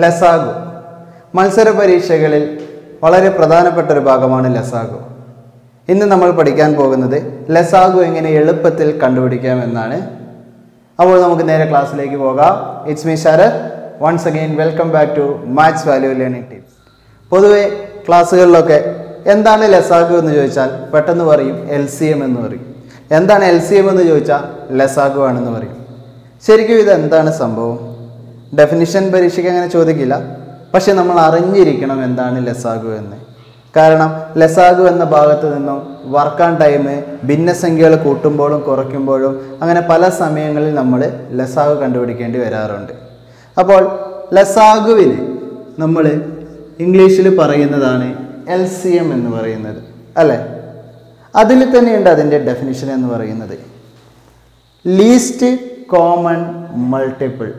ലസാഗു. മത്സര പരീക്ഷകളിൽ വളരെ പ്രധാനപ്പെട്ട ഒരു ഭാഗമാണ് ലസാഗു. ഇന്ന് നമ്മൾ പഠിക്കാൻ പോകുന്നത് ലസാഗു എങ്ങനെ എളുപ്പത്തിൽ കണ്ടുപിടിക്കാം എന്നാണ്. അപ്പോൾ നമുക്ക് നേരെ ക്ലാസ്സിലേക്ക് പോകാം. It's me Sharath. Once again welcome back to maths value learning tips. പൊതുവെ ക്ലാസ്സുകളിലൊക്കെ എന്താണ് ലസാഗു എന്ന് ചോദിച്ചാൽ പെട്ടെന്ന് പറയും LCM എന്ന് പറയും. എന്താണ് LCM എന്ന് ചോദിച്ചാൽ ലസാഗു ആണെന്ന് പറയും. ശരിക്കും ഇത് എന്താണ് സംഭവം? ഡെഫിനിഷൻ പരീക്ഷയ്ക്ക് അങ്ങനെ ചോദിക്കില്ല, പക്ഷെ നമ്മൾ അറിഞ്ഞിരിക്കണം എന്താണ് ലസാഗു എന്ന്. കാരണം ലസാഗു എന്ന ഭാഗത്ത് നിന്നും വർക്ക് ഓൺ ടൈം, ഭിന്നസംഖ്യകൾ കൂട്ടുമ്പോഴും കുറയ്ക്കുമ്പോഴും അങ്ങനെ പല സമയങ്ങളിൽ നമ്മൾ ലസാഗു കണ്ടുപിടിക്കേണ്ടി വരാറുണ്ട്. അപ്പോൾ ലസാഗുവിന് നമ്മൾ ഇംഗ്ലീഷിൽ പറയുന്നതാണ് LCM എന്ന് പറയുന്നത്, അല്ലേ? അതിൽ തന്നെയുണ്ട് അതിൻ്റെ ഡെഫിനിഷൻ എന്ന് പറയുന്നത് ലീസ്റ്റ് കോമൺ മൾട്ടിപ്പിൾ.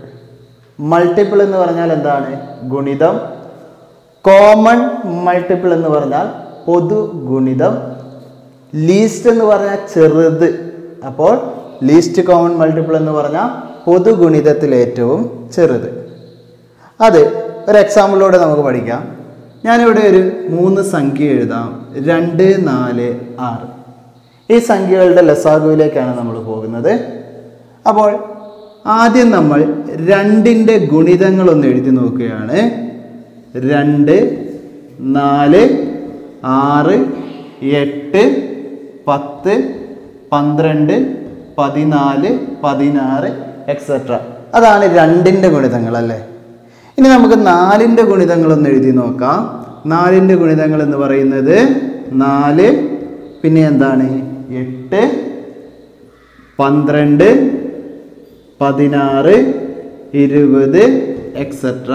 മൾട്ടിപ്പിൾ എന്ന് പറഞ്ഞാൽ എന്താണ്? ഗുണിതം. കോമൺ മൾട്ടിപ്പിൾ എന്ന് പറഞ്ഞാൽ പൊതു ഗുണിതം. ലീസ്റ്റ് എന്ന് പറഞ്ഞാൽ ചെറുത്. അപ്പോൾ ലീസ്റ്റ് കോമൺ മൾട്ടിപ്പിൾ എന്ന് പറഞ്ഞാൽ പൊതു ഗുണിതത്തിൽ ഏറ്റവും ചെറുത്. അത് ഒരു എക്സാമ്പിളിലൂടെ നമുക്ക് പഠിക്കാം. ഞാനിവിടെ ഒരു 3 സംഖ്യ എഴുതാം, 2, 4, 6. ഈ സംഖ്യകളുടെ ലസാഗുവിലേക്കാണ് നമ്മൾ പോകുന്നത്. അപ്പോൾ ആദ്യം നമ്മൾ 2ൻ്റെ ഗുണിതങ്ങളൊന്ന് എഴുതി നോക്കുകയാണ്. 2, 4, 6, 8, 10, 12, 14, 16 എക്സെട്ര. അതാണ് 2ൻ്റെ ഗുണിതങ്ങൾ, അല്ലേ? ഇനി നമുക്ക് 4ൻ്റെ ഗുണിതങ്ങളൊന്ന് എഴുതി നോക്കാം. 4ൻ്റെ ഗുണിതങ്ങൾ എന്ന് പറയുന്നത് 4, പിന്നെ എന്താണ് 8, 12, 16, 20 എക്സെട്ര.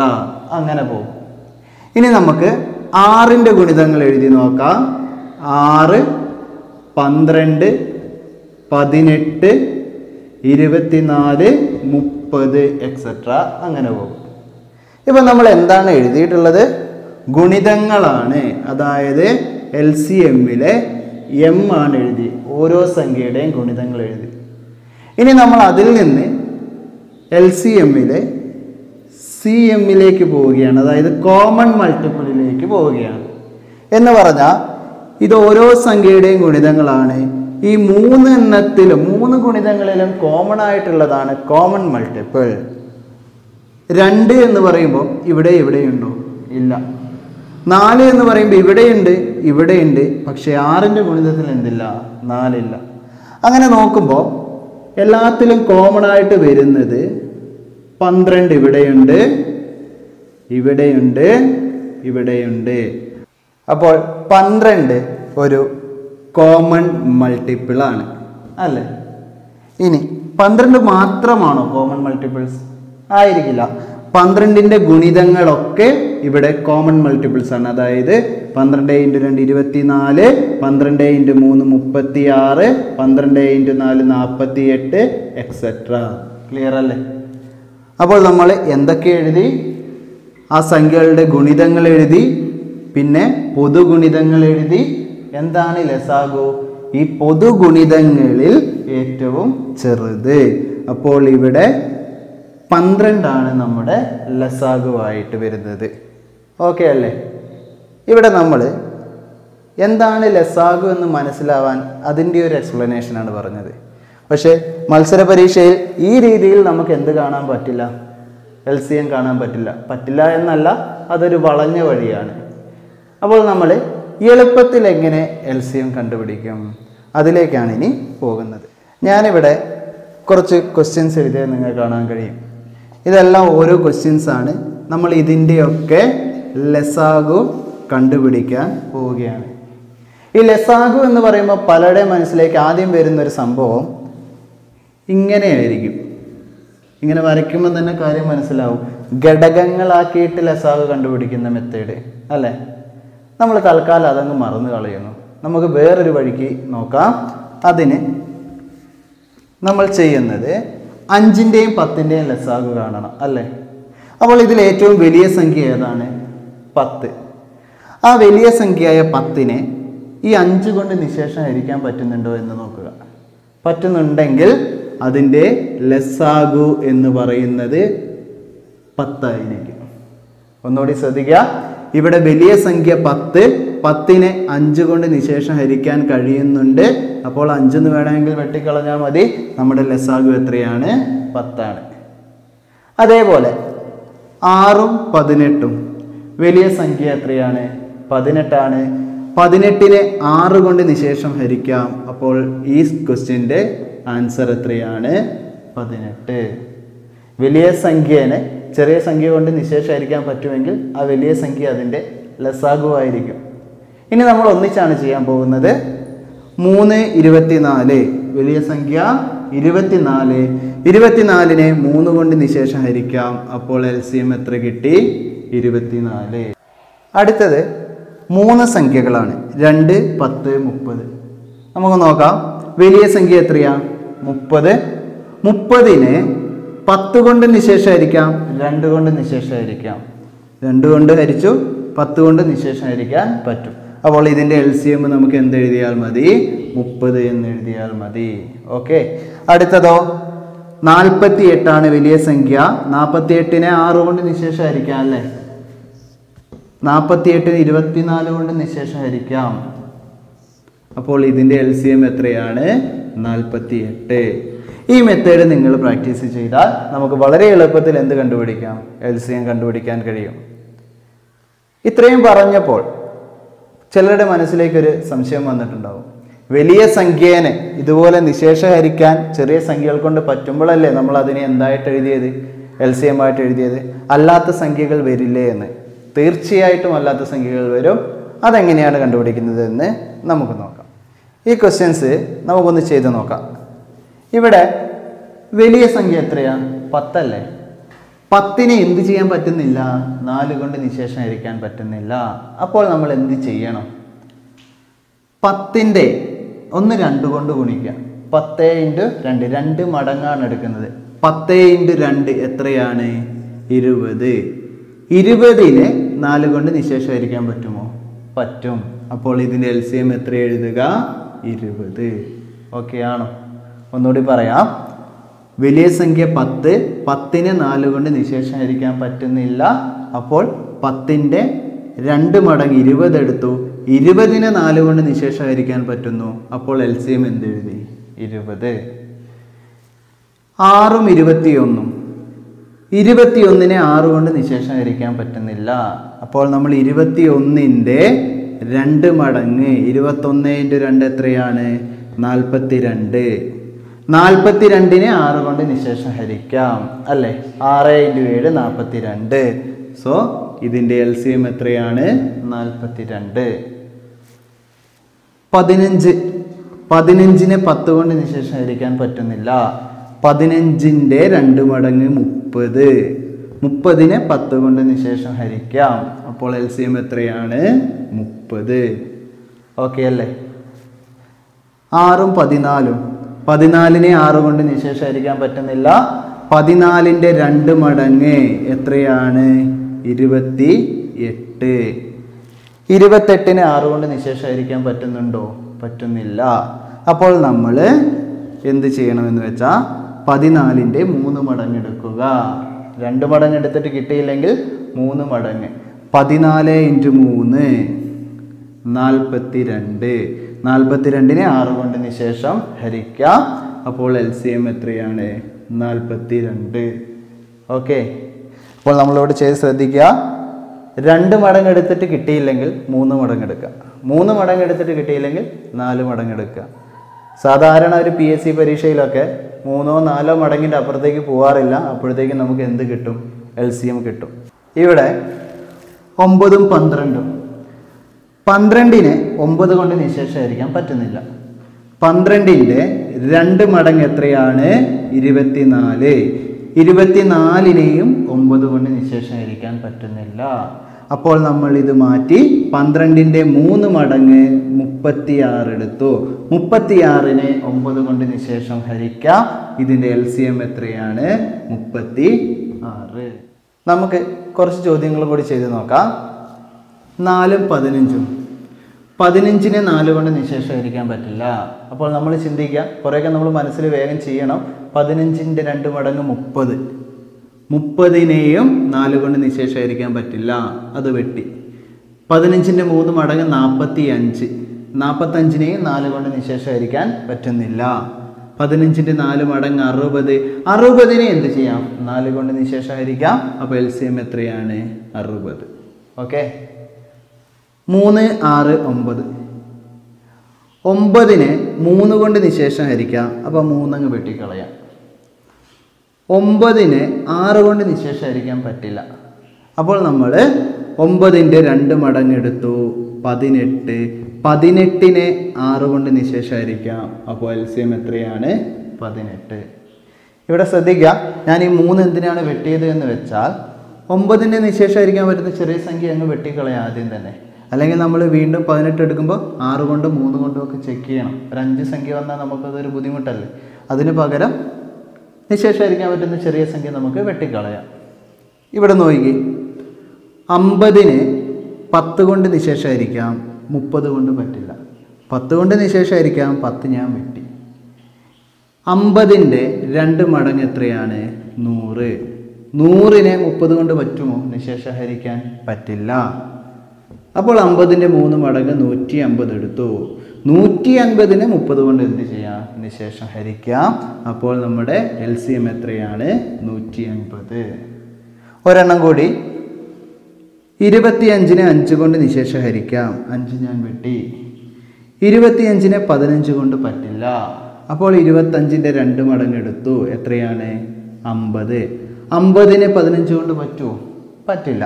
അങ്ങനെ പോകും. ഇനി നമുക്ക് 6ൻ്റെ ഗുണിതങ്ങൾ എഴുതി നോക്കാം. 6, 12, 18, 24, 30 എക്സെട്ര. അങ്ങനെ പോകും. ഇപ്പം നമ്മൾ എന്താണ് എഴുതിയിട്ടുള്ളത്? ഗുണിതങ്ങളാണ്. അതായത് LCMലെ M ആണ് എഴുതി. ഓരോ സംഖ്യയുടെയും ഗുണിതങ്ങൾ എഴുതി. ഇനി നമ്മൾ അതിൽ നിന്ന് LCMലെ CMലേക്ക് പോവുകയാണ്. അതായത് കോമൺ മൾട്ടിപ്പിളിലേക്ക് പോവുകയാണ്. എന്ന് പറഞ്ഞാൽ ഇത് ഓരോ സംഖ്യയുടെയും ഗുണിതങ്ങളാണ്. ഈ 3 ഗുണിതങ്ങളിലും കോമൺ ആയിട്ടുള്ളതാണ് കോമൺ മൾട്ടിപ്പിൾ. 2 എന്ന് പറയുമ്പോൾ ഇവിടെയുണ്ടോ? ഇല്ല. 4 എന്ന് പറയുമ്പോൾ ഇവിടെയുണ്ട്, പക്ഷേ 6ൻ്റെ ഗുണിതത്തിൽ എന്തില്ല? 4 ഇല്ല. അങ്ങനെ നോക്കുമ്പോൾ എല്ലാത്തിലും കോമൺ ആയിട്ട് വരുന്നത് 12 ഇവിടെയുണ്ട്. അപ്പോൾ 12 ഒരു കോമൺ മൾട്ടിപ്പിൾ ആണ്, അല്ലേ? ഇനി 12 മാത്രമാണോ കോമൺ മൾട്ടിപ്പിൾസ്? ആയിരിക്കില്ല. 12ൻ്റെ ഗുണിതങ്ങളൊക്കെ ഇവിടെ കോമൺ മൾട്ടിപ്പിൾസ് ആണ്. അതായത് 12 × 2 24, 12 × 3 36, 12 × 4 48 എക്സെട്ര. ക്ലിയർ അല്ലേ? അപ്പോൾ നമ്മൾ എന്തൊക്കെ എഴുതി? ആ സംഖ്യകളുടെ ഗുണിതങ്ങൾ എഴുതി, പിന്നെ പൊതുഗുണിതങ്ങൾ എഴുതി. എന്താണ് ലസാഗു? ഈ പൊതുഗുണിതങ്ങളിൽ ഏറ്റവും ചെറുത്. അപ്പോൾ ഇവിടെ 12 ആണ് നമ്മുടെ ലസാഗുവായിട്ട് വരുന്നത്. ഓക്കെ അല്ലേ? ഇവിടെ നമ്മൾ എന്താണ് ലസാഗു എന്ന് മനസ്സിലാവാൻ അതിൻ്റെ ഒരു എക്സ്പ്ലനേഷനാണ് പറഞ്ഞത്. പക്ഷേ മത്സര പരീക്ഷയിൽ ഈ രീതിയിൽ നമുക്ക് എന്ത് കാണാൻ പറ്റില്ല? LCM കാണാൻ പറ്റില്ല എന്നല്ല, അതൊരു വളഞ്ഞ വഴിയാണ്. അപ്പോൾ നമ്മൾ എളുപ്പത്തിൽ എങ്ങനെ LCM കണ്ടുപിടിക്കും? അതിലേക്കാണ് ഇനി പോകുന്നത്. ഞാനിവിടെ കുറച്ച് ക്വസ്റ്റ്യൻസ് എഴുതിയത് നിങ്ങൾക്ക് കാണാൻ കഴിയും. ഇതെല്ലാം ഓരോ ക്വസ്റ്റ്യൻസ് ആണ്. നമ്മൾ ഇതിൻ്റെയൊക്കെ ലസാഗു കണ്ടുപിടിക്കാൻ പോവുകയാണ്. ഈ ലസാഗു എന്ന് പറയുമ്പോൾ പലരുടെ മനസ്സിലേക്ക് ആദ്യം വരുന്നൊരു സംഭവം ഇങ്ങനെയായിരിക്കും. ഇങ്ങനെ വരയ്ക്കുമ്പോൾ തന്നെ കാര്യം മനസ്സിലാവും. ഘടകങ്ങളാക്കിയിട്ട് ലസാഗു കണ്ടുപിടിക്കുന്ന മെത്തേഡ്, അല്ലേ? നമ്മൾ തൽക്കാലം അതങ്ങ് മറന്നു കളയുന്നു. നമുക്ക് വേറൊരു വഴിക്ക് നോക്കാം. അതിന് നമ്മൾ ചെയ്യുന്നത് 5ൻ്റെയും 10ൻ്റെയും ലസാഗു കാണണം, അല്ലേ? അപ്പോൾ ഇതിൽ ഏറ്റവും വലിയ സംഖ്യ ഏതാണ്? 10. ആ വലിയ സംഖ്യയായ 10നെ ഈ 5 കൊണ്ട് നിശേഷം ഹരിക്കാൻ പറ്റുന്നുണ്ടോ എന്ന് നോക്കുക. പറ്റുന്നുണ്ടെങ്കിൽ അതിൻ്റെ ലസാഗു എന്ന് പറയുന്നത് 10 ആയിരിക്കും. ഒന്നുകൂടി ശ്രദ്ധിക്കുക. ഇവിടെ വലിയ സംഖ്യ 10, 10നെ 5 കൊണ്ട് നിശേഷം ഹരിക്കാൻ കഴിയുന്നുണ്ട്. അപ്പോൾ 5 എന്ന് വേണമെങ്കിൽ വെട്ടിക്കളഞ്ഞാൽ മതി. നമ്മുടെ ലസാഗു എത്രയാണ്? 10 ആണ്. അതേപോലെ 6ഉം 18ഉം വലിയ സംഖ്യ എത്രയാണ്? 18 ആണ്. 18നെ 6 കൊണ്ട് നിശേഷം ഹരിക്കാം. അപ്പോൾ ഈ ക്വസ്റ്റ്യൻ്റെ ആൻസർ എത്രയാണ്? 18. വലിയ സംഖ്യേനെ ചെറിയ സംഖ്യ കൊണ്ട് നിശേഷം ഹരിക്കാൻ പറ്റുമെങ്കിൽ ആ വലിയ സംഖ്യ അതിൻ്റെ ലസാഗു ആയിരിക്കും. ഇനി നമ്മൾ ഒന്നിച്ചാണ് ചെയ്യാൻ പോകുന്നത്. 3, 24 വലിയ സംഖ്യ 24. 24നെ 3 കൊണ്ട് നിശേഷം ഹരിക്കാം. അപ്പോൾ LCM എത്ര കിട്ടി? 24. അടുത്തത് 3 സംഖ്യകളാണ്. 2, 10, 30. നമുക്ക് നോക്കാം. വലിയ സംഖ്യ എത്രയാ? 30. 30നെ 10 കൊണ്ട് നിശേഷം ഹരിക്കാം. 2 കൊണ്ട് നിശേഷം ഹരിക്കാം. 2 കൊണ്ട് ഹരിച്ചു, 10 കൊണ്ട് നിശേഷം ഹരിക്കാൻ പറ്റും. അപ്പോൾ ഇതിൻ്റെ LCM നമുക്ക് എന്തെഴുതിയാൽ മതി? 30 എന്ന് എഴുതിയാൽ മതി. ഓക്കെ. അടുത്തതോ 48 ആണ് വലിയ സംഖ്യ. 48നെ 6 കൊണ്ട് നിശേഷം ഹരിക്കാം അല്ലേ? 48ന് 24 കൊണ്ട് നിശേഷം ഹരിക്കാം. അപ്പോൾ ഇതിൻ്റെ LCM എത്രയാണ്? 48. ഈ മെത്തേഡ് നിങ്ങൾ പ്രാക്ടീസ് ചെയ്താൽ നമുക്ക് വളരെ എളുപ്പത്തിൽ എന്ത് കണ്ടുപിടിക്കാം? LCM കണ്ടുപിടിക്കാൻ കഴിയും. ഇത്രയും പറഞ്ഞപ്പോൾ ചിലരുടെ മനസ്സിലേക്കൊരു സംശയം വന്നിട്ടുണ്ടാവും. വലിയ സംഖ്യേനെ ഇതുപോലെ നിശേഷം ഹരിക്കാൻ ചെറിയ സംഖ്യകൾ കൊണ്ട് പറ്റുമ്പോഴല്ലേ നമ്മൾ അതിനെ എന്തായിട്ട് എഴുതിയത്? LCM ആയിട്ട് എഴുതിയത്. അല്ലാത്ത സംഖ്യകൾ വരില്ലേ എന്ന്. തീർച്ചയായിട്ടും അല്ലാത്ത സംഖ്യകൾ വരും. അതെങ്ങനെയാണ് കണ്ടുപിടിക്കുന്നത് എന്ന് നമുക്ക് നോക്കാം. ഈ ക്വസ്റ്റ്യൻസ് നമുക്കൊന്ന് ചെയ്ത് നോക്കാം. ഇവിടെ വലിയ സംഖ്യ എത്രയാണ്? 10 അല്ലേ? 10നെ എന്ത് ചെയ്യാൻ പറ്റുന്നില്ല? 4 കൊണ്ട് നിശേഷം ഹരിക്കാൻ പറ്റുന്നില്ല. അപ്പോൾ നമ്മൾ എന്ത് ചെയ്യണം? 10ൻ്റെ 2 കൊണ്ട് ഗുണിക്കുക. 10 × 2 2 മടങ്ങാണ് എടുക്കുന്നത്. 10 × 2 എത്രയാണ്? 20. 20നെ 4 കൊണ്ട് നിശേഷം ഹരിക്കാൻ പറ്റുമോ? പറ്റും. അപ്പോൾ ഇതിൻ്റെ LCM എത്ര എഴുതുക? 20. ഓക്കെ ആണോ? ഒന്നുകൂടി പറയാം. വലിയ സംഖ്യ 10, 10നെ 4 കൊണ്ട് നിശേഷം ഹരിക്കാൻ പറ്റുന്നില്ല. അപ്പോൾ 10ൻ്റെ 2 മടങ്ങ് 20 എടുത്തു. 20നെ 4 കൊണ്ട് നിശേഷം ഹരിക്കാൻ പറ്റുന്നു. അപ്പോൾ LCM എന്തെഴുതി? 20. 6ഉം 21ഉം 21നെ 6 കൊണ്ട് നിശേഷം ഹരിക്കാൻ പറ്റുന്നില്ല. അപ്പോൾ നമ്മൾ 21ൻ്റെ 2 മടങ്ങ് 21 × 2 എത്രയാണ്? 42. 42നെ 6 കൊണ്ട് നിശേഷം ഹരിക്കാം അല്ലേ? 6 × 7 42. സോ ഇതിൻ്റെ LCM എത്രയാണ്? 42. 15. 15നെ 10 കൊണ്ട് നിശേഷം ഹരിക്കാൻ പറ്റുന്നില്ല. 15ൻ്റെ 2 മടങ്ങ് 30. 30നെ 10 കൊണ്ട് നിശേഷം ഹരിക്കാം. അപ്പോൾ LCM എത്രയാണ്? 30. ഓക്കെ അല്ലേ? 6ഉം 14ഉം 14നെ 6 കൊണ്ട് നിശേഷം ഹരിക്കാൻ പറ്റുന്നില്ല. 14ൻ്റെ 2 മടങ്ങ് എത്രയാണ്? 28. 28നെ 6 കൊണ്ട് നിശേഷം ഹരിക്കാൻ പറ്റുന്നുണ്ടോ? പറ്റുന്നില്ല. അപ്പോൾ നമ്മൾ എന്ത് ചെയ്യണമെന്ന് വെച്ചാൽ 14ൻ്റെ 3 മടങ്ങ് എടുക്കുക. 2 മടങ്ങ് എടുത്തിട്ട് കിട്ടിയില്ലെങ്കിൽ 3 മടങ്ങ്. 14 × 3 42. 42നെ 6 കൊണ്ട് നിശേഷം ഹരിക്കാം. അപ്പോൾ LCM എത്രയാണ്? 42. ഓക്കെ. അപ്പോൾ നമ്മളിവിടെ ചെയ്ത് ശ്രദ്ധിക്കുക. 2 മടങ്ങ് എടുത്തിട്ട് കിട്ടിയില്ലെങ്കിൽ 3 മടങ്ങ് എടുക്കുക. 3 മടങ്ങ് എടുത്തിട്ട് കിട്ടിയില്ലെങ്കിൽ 4 മടങ്ങ് എടുക്കുക. സാധാരണ ഒരു PSC പരീക്ഷയിലൊക്കെ 3 or 4 മടങ്ങിൻ്റെ അപ്പുറത്തേക്ക് പോകാറില്ല. അപ്പോഴത്തേക്കും നമുക്ക് എന്ത് കിട്ടും? LCM കിട്ടും. ഇവിടെ 9ഉം 12ഉം 12നെ 9 കൊണ്ട് നിശേഷം ഹരിക്കാൻ പറ്റുന്നില്ല. 12ൻ്റെ 2 മടങ്ങ് എത്രയാണ്? 24. 24നെയും 9 കൊണ്ട് നിശേഷം ഹരിക്കാൻ പറ്റുന്നില്ല. അപ്പോൾ നമ്മൾ ഇത് മാറ്റി 12ൻ്റെ 3 മടങ്ങ് 36 എടുത്തു. 36നെ 9 കൊണ്ട് നിശേഷം ഹരിക്കാം. ഇതിൻ്റെ LCM എത്രയാണ്? 36. നമുക്ക് കുറച്ച് ചോദ്യങ്ങൾ കൂടി ചെയ്ത് നോക്കാം. 4ഉം 15ഉം 15നെ 4 കൊണ്ട് നിശേഷം ഹരിക്കാൻ പറ്റില്ല. അപ്പോൾ നമ്മൾ ചിന്തിക്കുക, കുറേയൊക്കെ നമ്മൾ മനസ്സിൽ വേഗം ചെയ്യണം. 15ൻ്റെ 2 മടങ്ങ് 30. 30നെയും 4 കൊണ്ട് നിശേഷമായിരിക്കാൻ പറ്റില്ല, അത് വെട്ടി. 15ന്റെ 3 മടങ്ങ് 45, 45നെയും 4 കൊണ്ട് നിശേഷമായിരിക്കാൻ പറ്റുന്നില്ല. 15ന്റെ 4 മടങ്ങ് 60, 60നെ എന്ത് ചെയ്യാം? 4 കൊണ്ട് നിശേഷമായിരിക്കാം. അപ്പോൾ LCM എത്രയാണ്? 60. ഓക്കെ. 3, 6, 9, 9നെ 3 കൊണ്ട് നിശേഷമായിരിക്കാം. അപ്പോൾ 3 അങ്ങ് വെട്ടിക്കളയാം. 9നെ 6 കൊണ്ട് നിശേഷമായിരിക്കാൻ പറ്റില്ല. അപ്പോൾ നമ്മൾ 9ന്റെ 2 മടങ്ങ് എടുത്തു, 18. 18നെ 6 കൊണ്ട് നിശേഷമായിരിക്കാം. അപ്പോൾ LCM എത്രയാണ്? 18. ഇവിടെ ശ്രദ്ധിക്കുക, ഞാൻ ഈ 3 എന്തിനാണ് വെട്ടിയത് എന്ന് വെച്ചാൽ 9ന്റെ നിശേഷമായിരിക്കാൻ പറ്റുന്ന ചെറിയ സംഖ്യ അങ്ങ് വെട്ടിക്കളയാം ആദ്യം തന്നെ. അല്ലെങ്കിൽ നമ്മൾ വീണ്ടും 18 എടുക്കുമ്പോൾ 6 കൊണ്ടും 3 കൊണ്ടും ഒക്കെ ചെക്ക് ചെയ്യണം. ഒരു 5 സംഖ്യ വന്നാൽ നമുക്കതൊരു ബുദ്ധിമുട്ടല്ലേ. അതിന് പകരം നിശേഷമായിരിക്കാൻ പറ്റുന്ന ചെറിയ സംഖ്യ നമുക്ക് വെട്ടിക്കളയാം. ഇവിടെ നോക്കി, 50നെ 10 കൊണ്ട് നിശേഷമായിരിക്കാം, 30 കൊണ്ട് പറ്റില്ല. 10 കൊണ്ട് നിശേഷമായിരിക്കാം, 10 ഞാൻ വെട്ടി. 50ന്റെ 2 മടങ്ങ് എത്രയാണ്? 100. 100നെ 30 കൊണ്ട് പറ്റുമോ നിശേഷഹരിക്കാൻ? പറ്റില്ല. അപ്പോൾ 50ന്റെ 3 മടങ്ങ് 150 എടുത്തു. 150നെ 30 കൊണ്ട് എന്ത് ചെയ്യാം? നിശേഷം ഹരിക്കാം. അപ്പോൾ നമ്മുടെ LCM എത്രയാണ്? 150. ഒരെണ്ണം കൂടി, 25നെ 5 കൊണ്ട് നിശേഷം ഹരിക്കാം. 5 ഞാൻ വെട്ടി. 25നെ 15 കൊണ്ട് പറ്റില്ല. അപ്പോൾ 25ന്റെ 2 മടങ്ങ് എടുത്തു. എത്രയാണ്? 50. 50നെ 15 കൊണ്ട് പറ്റുമോ? പറ്റില്ല.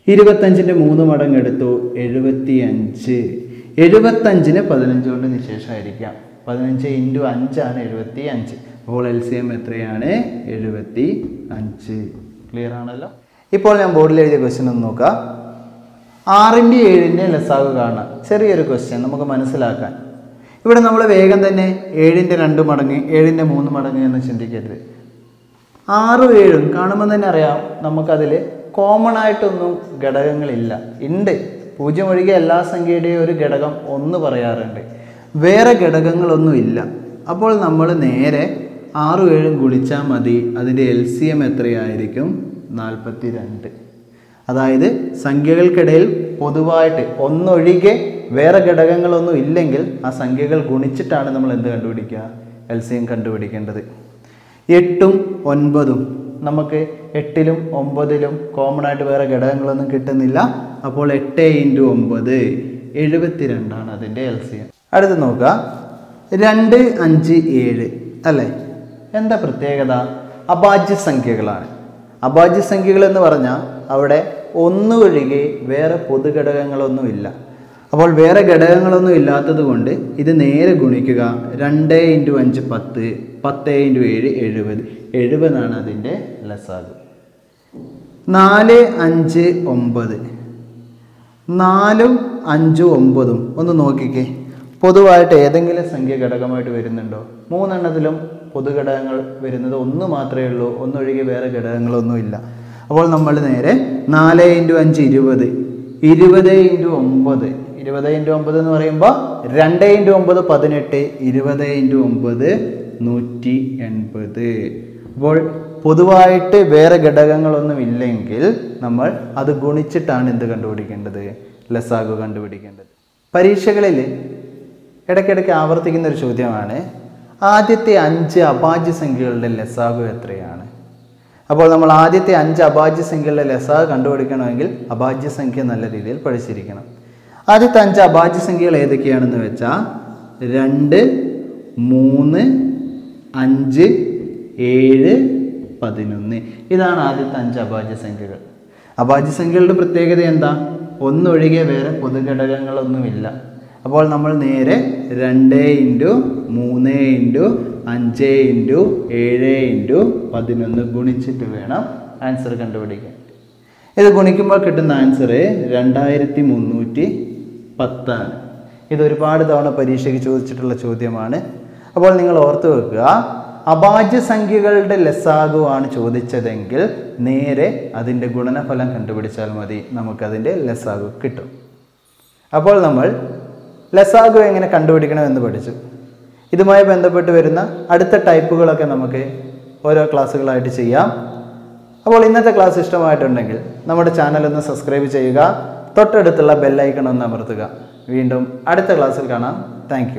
25ന്റെ 3 മടങ്ങ് എടുത്തു. 75. 75നെ 15 കൊണ്ട് നിശേഷമായിരിക്കാം. 15 × 5 ആണ് 75. അപ്പോൾ LCM എത്രയാണ്? 75. ക്ലിയർ ആണല്ലോ. ഇപ്പോൾ ഞാൻ ബോർഡിൽ എഴുതിയ ക്വസ്റ്റ്യൻ ഒന്ന് നോക്കാം. 6ന്റെ 7ന്റെ ലസാഗു കാണാം. ചെറിയൊരു ക്വസ്റ്റ്യൻ നമുക്ക് മനസ്സിലാക്കാൻ. ഇവിടെ നമ്മൾ വേഗം തന്നെ 7ന്റെ 2 മടങ്ങ് 7ന്റെ 3 മടങ്ങ് എന്ന് ചിന്തിക്കരുത്. 6ഉം 7ഉം കാണുമ്പോൾ തന്നെ അറിയാം നമുക്കതിൽ കോമൺ ആയിട്ടൊന്നും ഘടകങ്ങളില്ല. ഉണ്ട്, 0 ഒഴികെ എല്ലാ സംഖ്യയുടെയും ഒരു ഘടകം 1 പറയാറുണ്ട്. വേറെ ഘടകങ്ങളൊന്നും ഇല്ല. അപ്പോൾ നമ്മൾ നേരെ 6ഉം 7ഉം ഗുണിച്ചാൽ മതി. അതിൻ്റെ LCM എത്രയായിരിക്കും? 42. അതായത് സംഖ്യകൾക്കിടയിൽ പൊതുവായിട്ട് ഒന്നൊഴികെ വേറെ ഘടകങ്ങളൊന്നും ഇല്ലെങ്കിൽ ആ സംഖ്യകൾ ഗുണിച്ചിട്ടാണ് നമ്മൾ എന്ത് കണ്ടുപിടിക്കുക? LCM കണ്ടുപിടിക്കേണ്ടത്. 8ഉം 9ഉം നമുക്ക് 8ലും 9ലും കോമൺ ആയിട്ട് വേറെ ഘടകങ്ങളൊന്നും കിട്ടുന്നില്ല. അപ്പോൾ 8 × 9 72 ആണ് അതിൻ്റെ LCM. അടുത്ത് നോക്കുക, 2, 5, 7 അല്ലേ? എന്താ പ്രത്യേകത? അഭാജ്യ സംഖ്യകളാണ്. അഭാജ്യ സംഖ്യകൾ എന്ന് പറഞ്ഞാൽ അവിടെ 1 ഒഴികെ വേറെ പൊതുഘടകങ്ങളൊന്നുമില്ല. അപ്പോൾ വേറെ ഘടകങ്ങളൊന്നും ഇല്ലാത്തത് കൊണ്ട് ഇത് നേരെ ഗുണിക്കുക. 2 × 5 10, 10 × 7 70. 70 ആണ് അതിൻ്റെ ലസാഗു. 4, 5, 9. 4ഉം 5ഉം 9ഉം ഒന്ന് നോക്കിക്കേ. പൊതുവായിട്ട് ഏതെങ്കിലും സംഖ്യ ഘടകമായിട്ട് വരുന്നുണ്ടോ? 3 എണ്ണത്തിലും പൊതുഘടകങ്ങൾ വരുന്നത് 1 മാത്രമേ ഉള്ളൂ. 1 ഒഴികെ വേറെ ഘടകങ്ങളൊന്നുമില്ല. അപ്പോൾ നമ്മൾ നേരെ 4 × 5 20, 20 × 9. 20 × 9 എന്ന് പറയുമ്പോൾ 2 × 9 18, 20 × 9 180. അപ്പോൾ പൊതുവായിട്ട് വേറെ ഘടകങ്ങളൊന്നും ഇല്ലെങ്കിൽ നമ്മൾ അത് ഗുണിച്ചിട്ടാണ് എന്ത് കണ്ടുപിടിക്കേണ്ടത്? ലസാഗു കണ്ടുപിടിക്കേണ്ടത്. പരീക്ഷകളിൽ ഇടയ്ക്കിടയ്ക്ക് ആവർത്തിക്കുന്ന ഒരു ചോദ്യമാണ്, ആദ്യത്തെ 5 അഭാജ്യ സംഖ്യകളുടെ ലസാഗു എത്രയാണ്? അപ്പോൾ നമ്മൾ ആദ്യത്തെ 5 അഭാജ്യ സംഖ്യകളുടെ ലസാഗു കണ്ടുപിടിക്കണമെങ്കിൽ അഭാജ്യ സംഖ്യ നല്ല രീതിയിൽ പഠിച്ചിരിക്കണം. ആദ്യത്തെ 5 അഭാജ്യ സംഖ്യകൾ ഏതൊക്കെയാണെന്ന് വെച്ചാൽ 2, 3, 5, 7, 11. ഇതാണ് ആദ്യത്തെ 5 അഭാജ്യ സംഖ്യകൾ. അഭാജ്യ സംഖ്യകളുടെ പ്രത്യേകത എന്താ? 1 ഒഴികെ വേറെ പൊതുഘടകങ്ങളൊന്നുമില്ല. അപ്പോൾ നമ്മൾ നേരെ 2 × 3 × 5 × 7 × 11 ഗുണിച്ചിട്ട് വേണം ആൻസർ കണ്ടുപിടിക്കാൻ. ഇത് ഗുണിക്കുമ്പോൾ കിട്ടുന്ന ആൻസർ 2310 ആണ്. ഇത് ഒരുപാട് തവണ പരീക്ഷയ്ക്ക് ചോദിച്ചിട്ടുള്ള ചോദ്യമാണ്. അപ്പോൾ നിങ്ങൾ ഓർത്ത് വെക്കുക, അഭാജ്യ സംഖ്യകളുടെ ലസാഗു ആണ് ചോദിച്ചതെങ്കിൽ നേരെ അതിൻ്റെ ഗുണനഫലം കണ്ടുപിടിച്ചാൽ മതി, നമുക്കതിൻ്റെ ലസാഗു കിട്ടും. അപ്പോൾ നമ്മൾ ലസാഗു എങ്ങനെ കണ്ടുപിടിക്കണമെന്ന് പഠിച്ചു. ഇതുമായി ബന്ധപ്പെട്ട് വരുന്ന അടുത്ത ടൈപ്പുകളൊക്കെ നമുക്ക് ഓരോ ക്ലാസ്സുകളായിട്ട് ചെയ്യാം. അപ്പോൾ ഇന്നത്തെ ക്ലാസ് ഇഷ്ടമായിട്ടുണ്ടെങ്കിൽ നമ്മുടെ ചാനൽ ഒന്ന് സബ്സ്ക്രൈബ് ചെയ്യുക, തൊട്ടടുത്തുള്ള ബെല്ലൈക്കൺ ഒന്ന് അമർത്തുക. വീണ്ടും അടുത്ത ക്ലാസ്സിൽ കാണാം. Thank you.